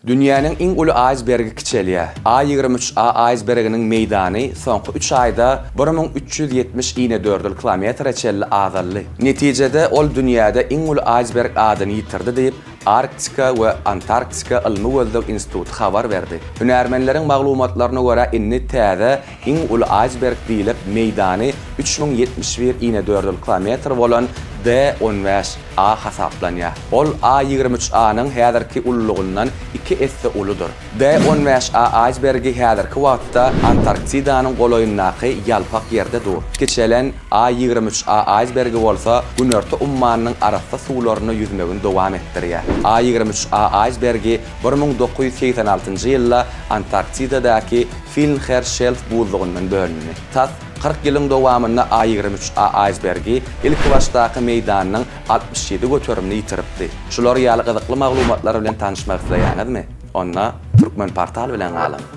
Dünýäniň iň uly aýsbergi kiçelýär. A23A aýsberginiň meýdany soňky 3 aýda 1374 kilometr çelli azally. Netijede ol dünýäde iň uly aýsberg adyny ýitirdi diýip Arktika we Antarktika Ilmi Gözlük Instituty habar berdi. Hünärmenleriň maglumatlaryna görä inni täze iň uly aýsberg diýilip meýdany 3071,4 kilometr bolan D15A hasaplanýar. Ol A23A'nyň häzirki ullugundan 2 esse uludur. D15A aýsbergi häzirki wagtda Antarktidanyň goloýundaky ýalpak ýerde dur. Geçelen A23A aýsbergi bolsa günörtü ummanyň arasy suwlaryny yüzmegini dowam etdirýär. A23A aýsbergi 1986-njy ýylda Antarktidadaky Fincher Shelf buzlugundan bölündi. 40 ýylyň dowamynda A23A aýsbergi ilk başdaky meýdanyň 67 götürümini ýitiripdi. Şular ýaly gyzykly maglumatlar bilen tanışmak isleýäňizmi? Onda Turkmenportal bilen galyň.